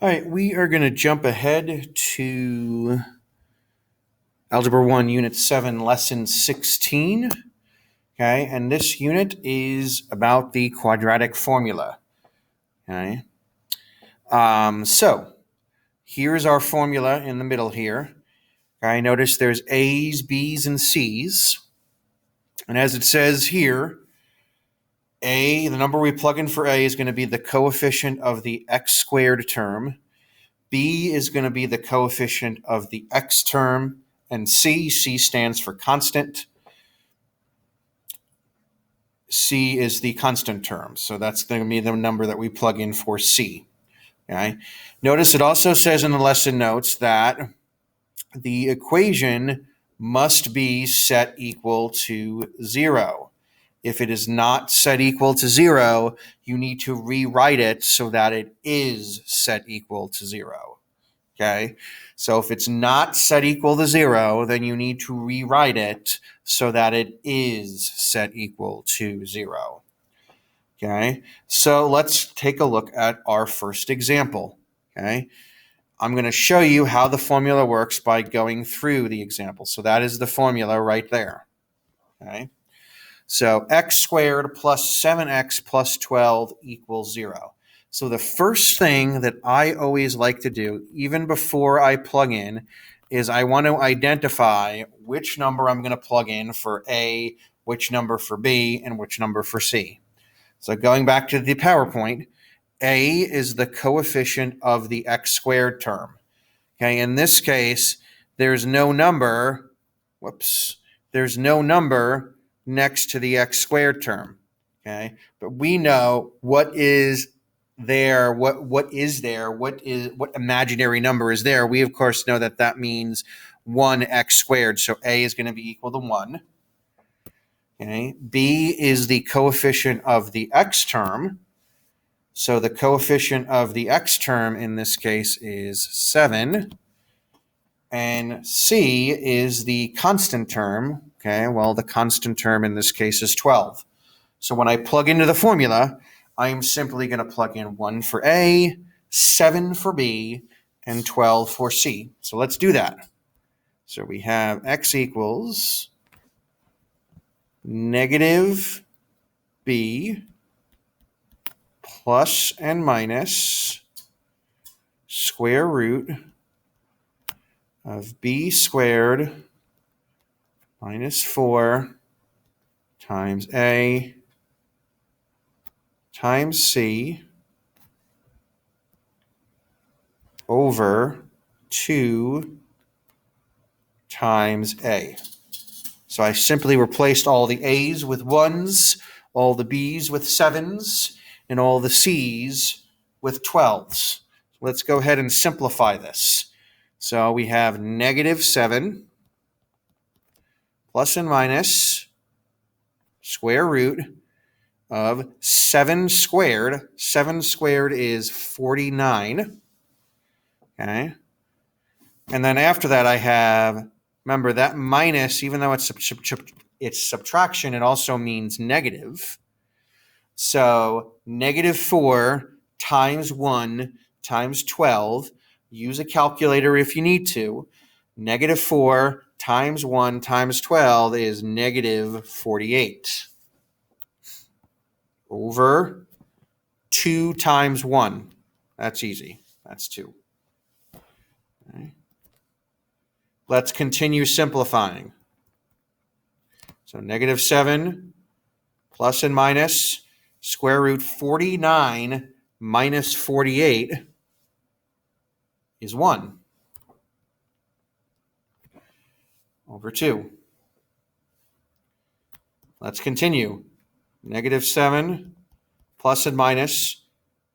All right, we are going to jump ahead to Algebra 1, Unit 7, Lesson 16. Okay, and this unit is about the quadratic formula. Okay, so here's our formula in the middle here. Okay, notice there's A's, B's, and C's. And as it says here, A, the number we plug in for A is going to be the coefficient of the x squared term. B is going to be the coefficient of the x term, and C stands for constant. C is the constant term, so that's going to be the number that we plug in for C. Okay. Notice it also says in the lesson notes that the equation must be set equal to 0. If it is not set equal to 0, you need to rewrite it so that it is set equal to 0. Okay, so if it's not set equal to 0, then you need to rewrite it so that it is set equal to 0. Okay, so let's take a look at our first example. Okay, I'm going to show you how the formula works by going through the example. So that is the formula right there. Okay, so x squared plus 7x plus 12 equals 0. So the first thing that I always like to do, even before I plug in, is I want to identify which number I'm going to plug in for A, which number for B, and which number for C. So going back to the PowerPoint, A is the coefficient of the x squared term. Okay, in this case, there's no number, there's no number next to the x squared term. Okay, but we know what is there, what imaginary number is there. We of course know that means 1x squared, so A is going to be equal to 1. Okay, B is the coefficient of the x term, so the coefficient of the x term in this case is 7, and C is the constant term. Okay, well, the constant term in this case is 12. So when I plug into the formula, I'm simply going to plug in 1 for A, 7 for B, and 12 for C. So let's do that. So we have x equals negative B plus and minus square root of B squared minus 4 times A times C over 2 times A. So I simply replaced all the A's with 1s, all the B's with 7s, and all the C's with 12s. Let's go ahead and simplify this. So we have negative 7 plus and minus square root of 7 squared. 7 squared is 49. Okay. And then after that I have, remember that minus, even though it's subtraction, it also means negative. So negative 4 times 1 times 12, use a calculator if you need to. Negative 4 times 1 times 12 is negative 48. Over 2 times 1. That's easy. That's 2. Okay. Let's continue simplifying. So negative 7 plus and minus square root 49 minus 48 is 1 over 2. Let's continue. Negative 7 plus and minus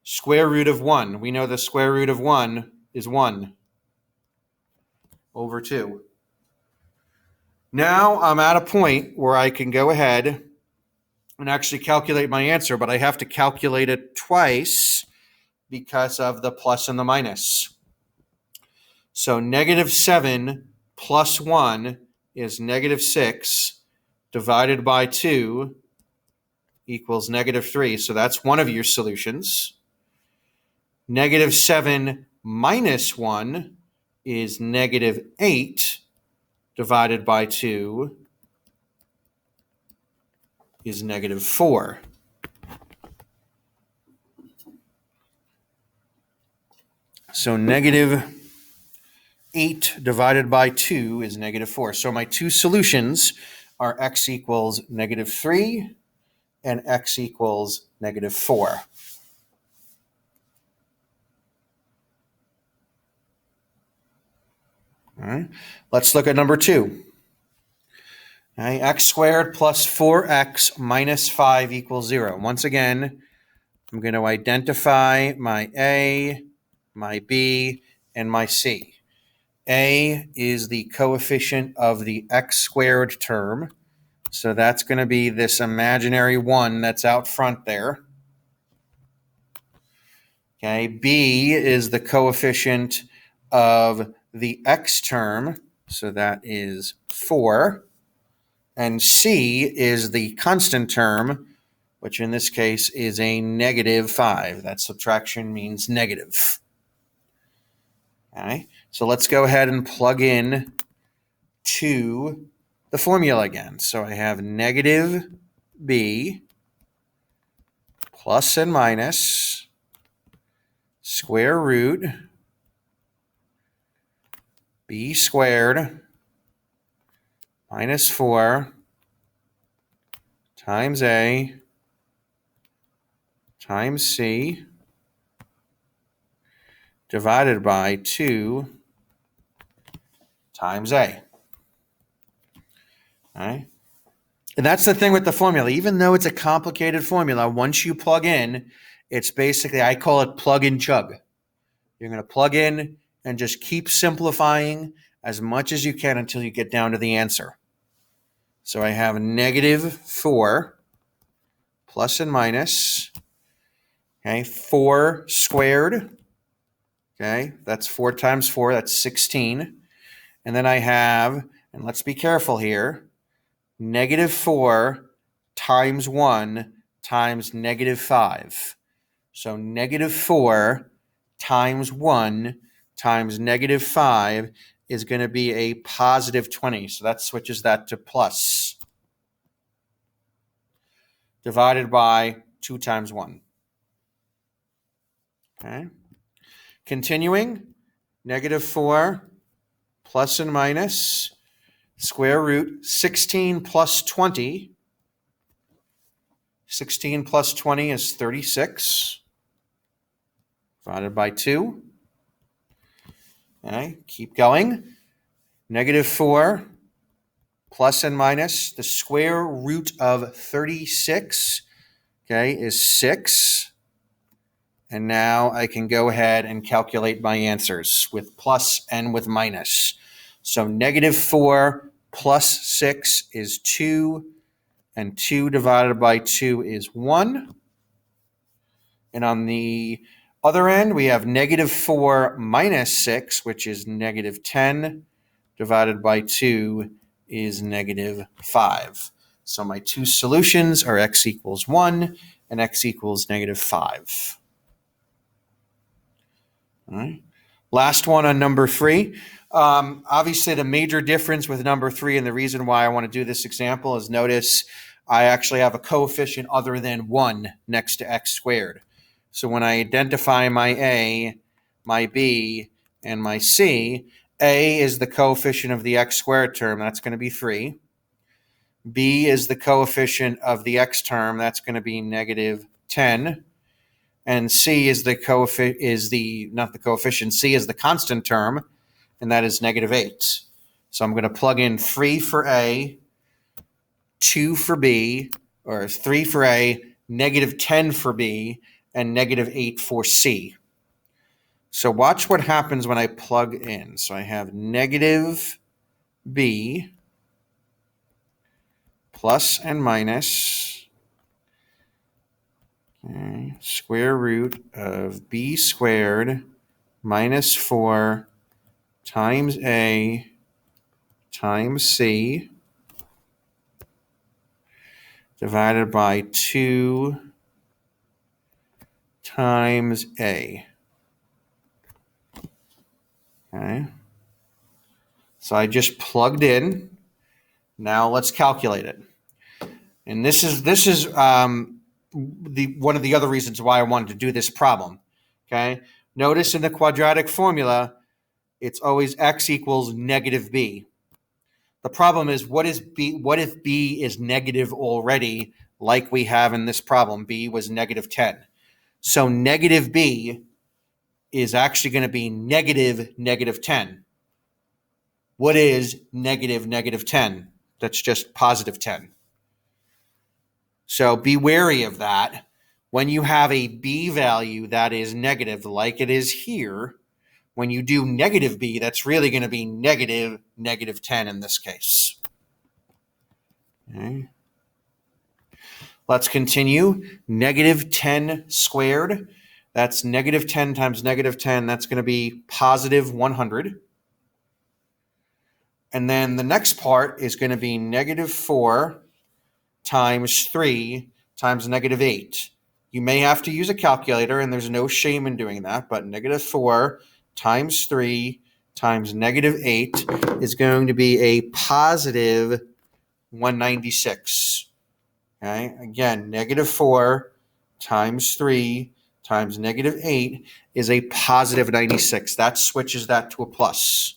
square root of 1. We know the square root of 1 is 1 over 2. Now I'm at a point where I can go ahead and actually calculate my answer, but I have to calculate it twice because of the plus and the minus. So negative 7 plus 1 is negative 6 divided by 2 equals negative 3. So that's one of your solutions. Negative 7 minus 1 is negative 8 divided by 2 is negative 4. So negative 8 divided by 2 is negative 4. So my two solutions are x equals negative 3 and x equals negative 4. All right. Let's look at number 2. Okay, x squared plus 4x minus 5 equals 0. Once again, I'm going to identify my A, my B, and my C. A is the coefficient of the x squared term. So that's going to be this imaginary 1 that's out front there. Okay, B is the coefficient of the x term. So that is 4. And C is the constant term, which in this case is a negative 5. That subtraction means negative. Okay, so let's go ahead and plug in to the formula again. So I have negative B plus and minus square root B squared minus 4 times A times C divided by 2 times A. All right. And that's the thing with the formula. Even though it's a complicated formula, once you plug in, it's basically, I call it plug and chug. You're going to plug in and just keep simplifying as much as you can until you get down to the answer. So I have negative 4 plus and minus, okay, 4 squared, okay, that's 4 times 4, that's 16. And then I have, and let's be careful here, negative 4 times 1 times negative 5. So negative 4 times 1 times negative 5 is going to be a positive 20. So that switches that to plus. Divided by 2 times 1. Okay. Continuing, negative 4 plus and minus square root 16 plus 20. 16 plus 20 is 36. Divided by 2. Okay, keep going. Negative 4 plus and minus the square root of 36, okay, is 6. And now I can go ahead and calculate my answers with plus and with minus. So negative 4 plus 6 is 2, and 2 divided by 2 is 1. And on the other end, we have negative 4 minus 6, which is negative 10, divided by 2 is negative 5. So my two solutions are x equals 1 and x equals negative 5. All right. Last one on number 3. Obviously, the major difference with number 3 and the reason why I want to do this example is notice I actually have a coefficient other than 1 next to x squared. So when I identify my A, my B, and my C, A is the coefficient of the x squared term. That's going to be 3. B is the coefficient of the x term. That's going to be negative 10. And C is the C is the constant term, and that is negative 8. So I'm going to plug in 3 for A, 2 for B, or 3 for A, negative 10 for B, and negative 8 for C. So watch what happens when I plug in. So I have negative B plus and minus square root of B squared minus 4 times A times C divided by 2 times A. Okay. So I just plugged in. Now let's calculate it. And this is one of the other reasons why I wanted to do this problem. Okay. Notice in the quadratic formula, it's always x equals negative b. The problem is, what is b? What if b is negative already, like we have in this problem? B was negative 10. So negative b is actually going to be negative 10. What is negative 10? That's just positive 10. So be wary of that. When you have a b value that is negative, like it is here, when you do negative b, that's really going to be negative 10 in this case. Okay. Let's continue. Negative 10 squared. That's negative 10 times negative 10. That's going to be positive 100. And then the next part is going to be negative 4 times 3 times negative 8. You may have to use a calculator, and there's no shame in doing that, but negative 4 times 3 times negative 8 is going to be a positive 196. Okay, again, negative 4 times 3 times negative 8 is a positive 96. That switches that to a plus.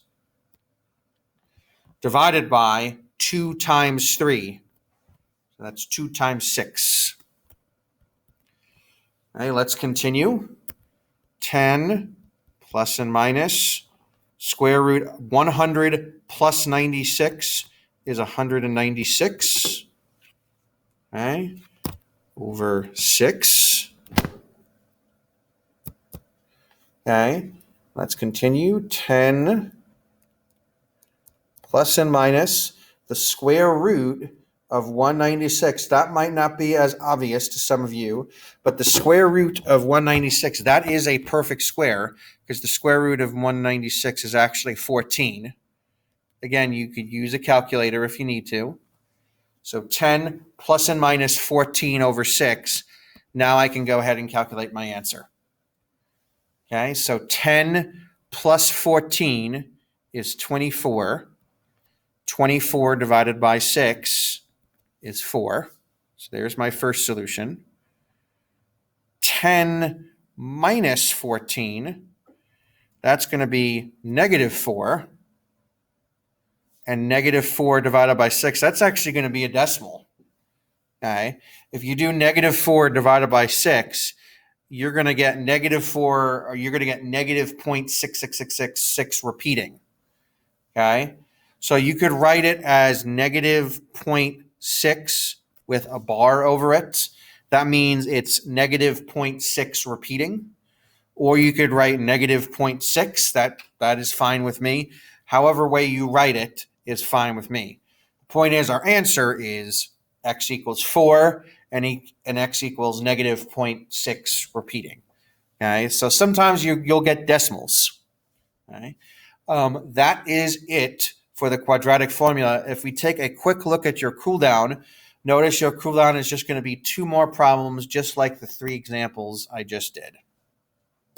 Divided by 2 times 3. So that's 2 times 6. Okay, let's continue. 10 plus and minus square root 100 plus 96 is 196. Okay, over 6. Okay, let's continue. 10 plus and minus the square root of 196. That might not be as obvious to some of you, but the square root of 196, that is a perfect square, because the square root of 196 is actually 14. Again, you could use a calculator if you need to. So 10 plus and minus 14 over 6. Now I can go ahead and calculate my answer. Okay, so 10 plus 14 is 24. 24 divided by 6 is 4. So there's my first solution. 10 minus 14, that's going to be negative 4. And negative 4 divided by 6, that's actually going to be a decimal. Okay, if you do negative 4 divided by 6, you're going to get negative 4, or you're going to get negative 0.66666 repeating. Okay, so you could write it as negative 0.6 with a bar over it. That means it's negative 0.6 repeating. Or you could write negative 0.6. That is fine with me. However way you write it is fine with me. The point is, our answer is x equals 4 and x equals negative 0.6 repeating. Okay, so sometimes you'll get decimals. Okay, that is it for the quadratic formula. If we take a quick look at your cooldown, notice your cooldown is just going to be 2 more problems, just like the 3 examples I just did.